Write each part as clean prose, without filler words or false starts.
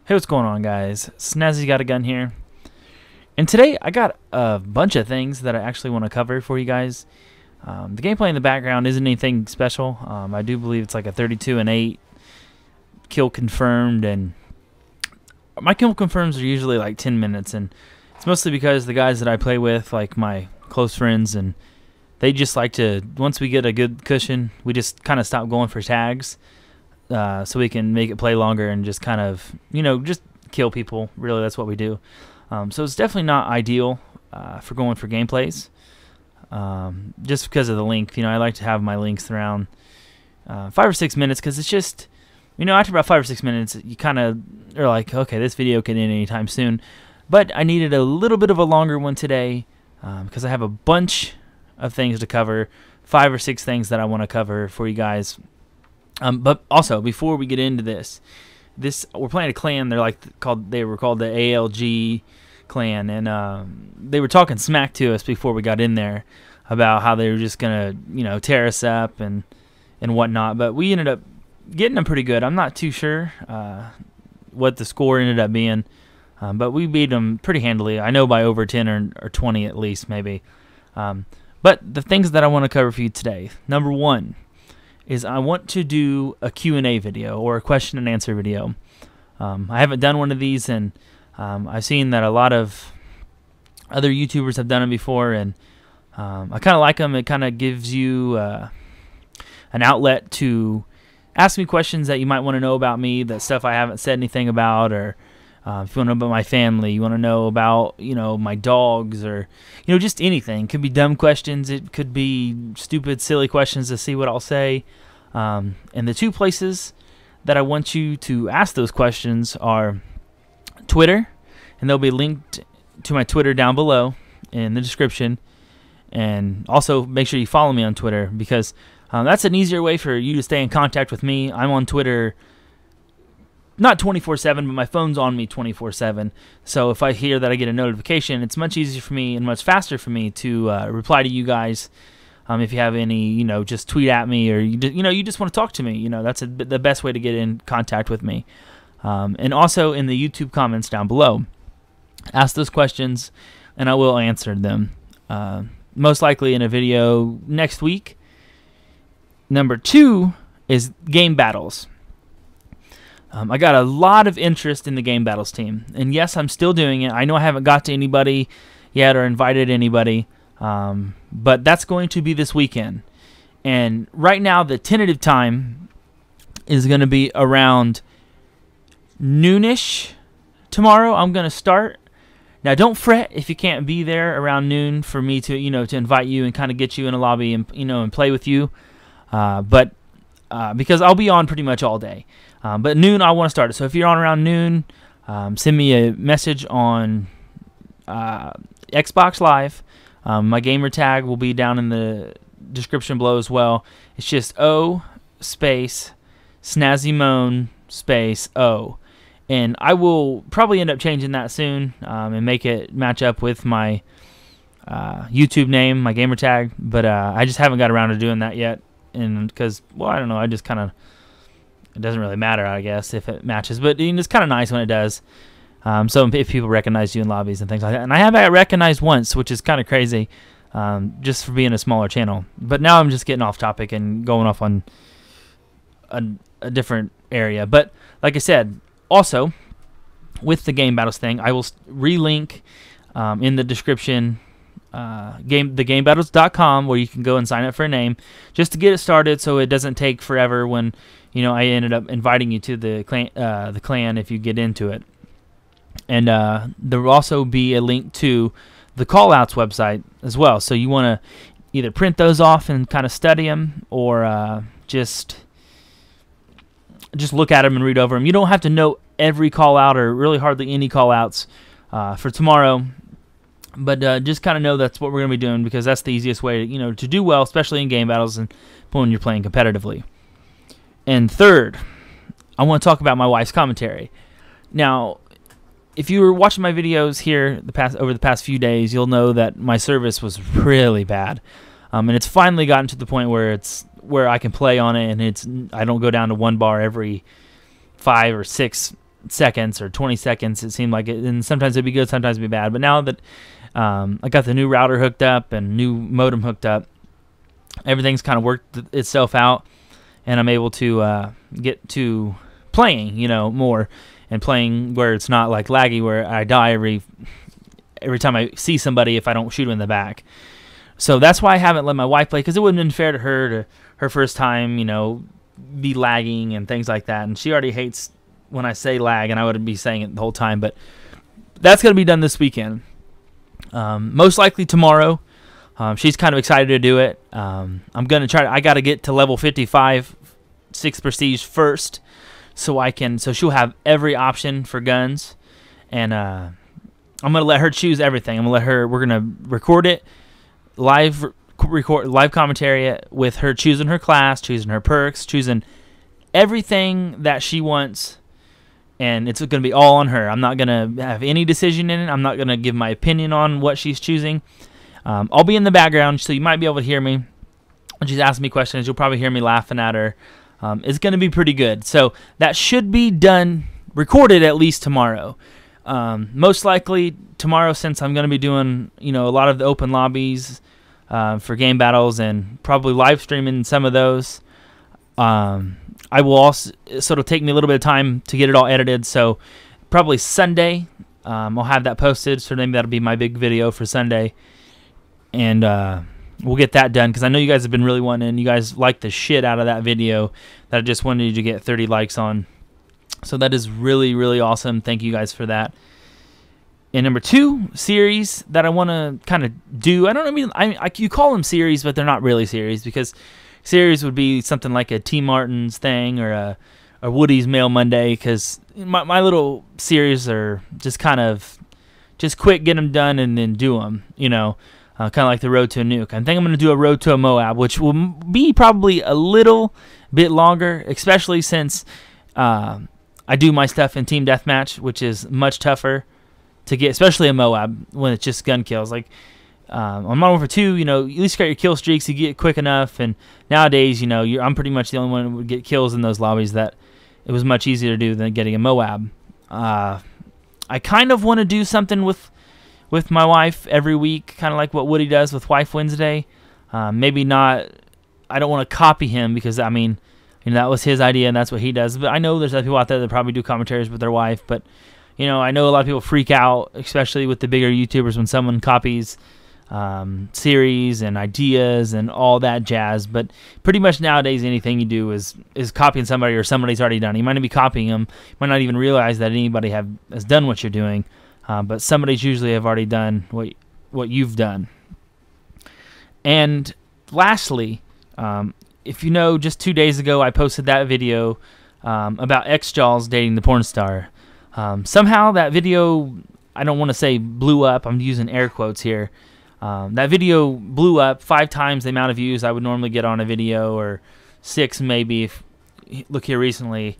Hey, what's going on, guys? Snazzy got a gun here. And today I got a bunch of things that I actually want to cover for you guys. The gameplay in the background isn't anything special. I do believe it's like a 32-8 kill confirmed, and my kill confirms are usually like 10 minutes, and it's mostly because the guys that I play with, like my close friends, and they just like to, once we get a good cushion, we just kind of stop going for tags. So we can make it play longer and just kind of, just kill people. Really, that's what we do. So it's definitely not ideal for going for gameplays. Just because of the length, I like to have my lengths around 5 or 6 minutes, because it's just, after about 5 or 6 minutes, you kind of are like, okay, this video can end anytime soon. But I needed a little bit of a longer one today because I have a bunch of things to cover, 5 or 6 things that I want to cover for you guys. But also, before we get into this, we're playing a clan. They were called the ALG clan, and they were talking smack to us before we got in there about how they were just gonna, tear us up and whatnot. But we ended up getting them pretty good. I'm not too sure what the score ended up being, but we beat them pretty handily. I know by over 10 or 20 at least, maybe. But the things that I want to cover for you today, number one, is I want to do a Q&A video, or a question and answer video. I haven't done one of these, and I've seen that a lot of other YouTubers have done them before, and I kind of like them. It kind of gives you an outlet to ask me questions that you might want to know about me, that stuff I haven't said anything about, or if you want to know about my family, you want to know about, my dogs, or, just anything. It could be dumb questions. It could be stupid, silly questions to see what I'll say. And the two places that I want you to ask those questions are Twitter, and they'll be linked to my Twitter down below in the description. And also make sure you follow me on Twitter, because that's an easier way for you to stay in contact with me. I'm on Twitter not 24/7, but my phone's on me 24/7. So if I hear that I get a notification, it's much easier for me and much faster for me to reply to you guys. If you have any, just tweet at me, or you just want to talk to me. That's the best way to get in contact with me. And also in the YouTube comments down below, ask those questions, and I will answer them. Most likely in a video next week. Number two is game battles. I got a lot of interest in the Game Battles team, and yes, I'm still doing it. I know I haven't got to anybody yet or invited anybody, but that's going to be this weekend. And right now, the tentative time is going to be around noonish tomorrow. I'm going to start. Now, don't fret if you can't be there around noon for me to, to invite you and kind of get you in a lobby and, and play with you. But because I'll be on pretty much all day. But noon, I want to start it. So if you're on around noon, send me a message on Xbox Live. My gamer tag will be down in the description below as well. It's just O space SnazzyMoan space O. And I will probably end up changing that soon and make it match up with my YouTube name, my gamer tag. But I just haven't got around to doing that yet. And because, well, I don't know, I just kind of, it doesn't really matter, I guess, if it matches, but it's kind of nice when it does. So if people recognize you in lobbies and things like that, and I have got recognized once, which is kind of crazy, just for being a smaller channel. But now I'm just getting off topic and going off on a different area. But like I said, also with the Game Battles thing, I will relink in the description thegamebattles.com, where you can go and sign up for a name just to get it started, so it doesn't take forever when I ended up inviting you to the clan if you get into it. And there will also be a link to the callouts website as well, so you want to either print those off and kind of study them, or just look at them and read over them. You don't have to know every call out, or really hardly any call outs for tomorrow. But just kind of know that's what we're going to be doing, because that's the easiest way to do well, especially in game battles and when you're playing competitively. And third, I want to talk about my wife's commentary. Now, if you were watching my videos here over the past few days, you'll know that my service was really bad, and it's finally gotten to the point where I can play on it, and I don't go down to 1 bar every 5 or 6 seconds or 20 seconds. It seemed like it, and sometimes it'd be good, sometimes it'd be bad. But now that I got the new router hooked up and new modem hooked up, everything's kind of worked itself out, and I'm able to get to playing, more, and playing where it's not like laggy, where I die every time I see somebody if I don't shoot them in the back. So that's why I haven't let my wife play, because it wouldn't have been fair to her first time, be lagging and things like that. And she already hates when I say lag, and I wouldn't be saying it the whole time. But that's going to be done this weekend. Most likely tomorrow. She's kind of excited to do it. I'm going to try. I got to get to level 55, 6 prestige first, so she'll have every option for guns, and I'm going to let her choose everything. We're going to record it live commentary with her choosing her class, choosing her perks, choosing everything that she wants, and it's going to be all on her. I'm not going to have any decision in it. I'm not going to give my opinion on what she's choosing. I'll be in the background, so you might be able to hear me when she's asking me questions. You'll probably hear me laughing at her. It's going to be pretty good. So that should be done, recorded at least tomorrow. Most likely tomorrow, since I'm going to be doing a lot of the open lobbies for game battles and probably live streaming some of those. I will also, so it'll take me a little bit of time to get it all edited. So probably Sunday, I'll have that posted. So maybe that'll be my big video for Sunday. And we'll get that done, because I know you guys have been really wanting, you guys like the shit out of that video that I just wanted you to get 30 likes on. So that is really, really awesome. Thank you guys for that. And number 2 series that I want to kind of do, you call them series, but they're not really series, because series would be something like a T Martin's thing or a Woody's Mail Monday, because my little series are just kind of just quick, get them done, and then do them, kind of like the Road to a Nuke. I think I'm going to do a Road to a Moab, which will be probably a little bit longer, especially since I do my stuff in Team Deathmatch, which is much tougher to get, especially a Moab when it's just gun kills. Like on Modern Warfare 2, at least you got your kill streaks, you get quick enough, and nowadays, I'm pretty much the only one who would get kills in those lobbies. That it was much easier to do than getting a Moab. I kind of want to do something with my wife every week, kind of like what Woody does with Wife Wednesday. Maybe not. I don't want to copy him, because that was his idea and that's what he does. But I know there's other people out there that probably do commentaries with their wife. But I know a lot of people freak out, especially with the bigger YouTubers, when someone copies series and ideas and all that jazz. But pretty much nowadays, anything you do is copying somebody, or somebody's already done it. You might not be copying them. You might not even realize that anybody has done what you're doing. But somebody's usually have already done what you've done. And lastly, if you know, just 2 days ago I posted that video about X-Jaws dating the porn star. Somehow that video, I don't want to say blew up, I'm using air quotes here. That video blew up 5 times the amount of views I would normally get on a video, or 6 maybe. Look here recently.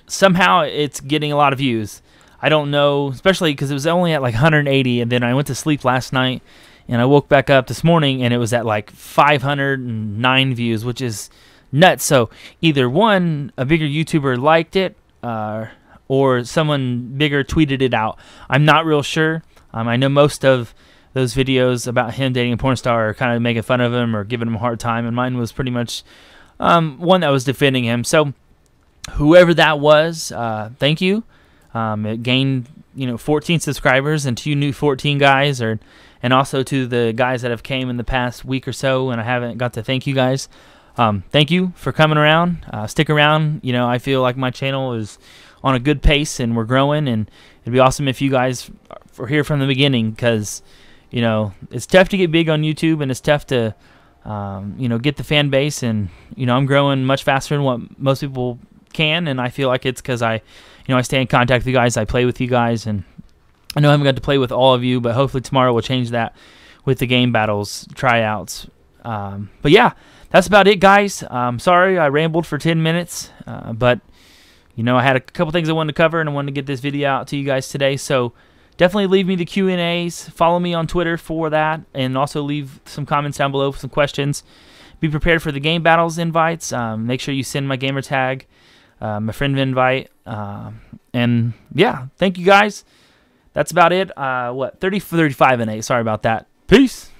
Somehow it's getting a lot of views. I don't know, especially because it was only at like 180, and then I went to sleep last night, and I woke back up this morning, and it was at like 509 views, which is nuts. So either one, a bigger YouTuber liked it, or someone bigger tweeted it out. I'm not real sure. I know most of those videos about him dating a porn star are kind of making fun of him or giving him a hard time, and mine was pretty much one that was defending him. So whoever that was, thank you. It gained 14 subscribers, and 2 new 14 guys, and also to the guys that have came in the past week or so, and I haven't got to thank you guys. Thank you for coming around. Stick around. I feel like my channel is on a good pace, and we're growing, and it'd be awesome if you guys were here from the beginning, because it's tough to get big on YouTube, and it's tough to get the fan base, and I'm growing much faster than what most people can, and I feel like it's because I stay in contact with you guys, I play with you guys, and I know I haven't got to play with all of you, but hopefully tomorrow we'll change that with the game battles tryouts. But yeah, that's about it, guys. Sorry I rambled for 10 minutes, but I had a couple things I wanted to cover, and I wanted to get this video out to you guys today. So definitely leave me the Q&As. Follow me on Twitter for that, and also leave some comments down below for some questions. Be prepared for the game battles invites. Make sure you send my gamer tag my friend invite. And yeah, thank you guys. That's about it. 30 for 35 and 8. Sorry about that. Peace.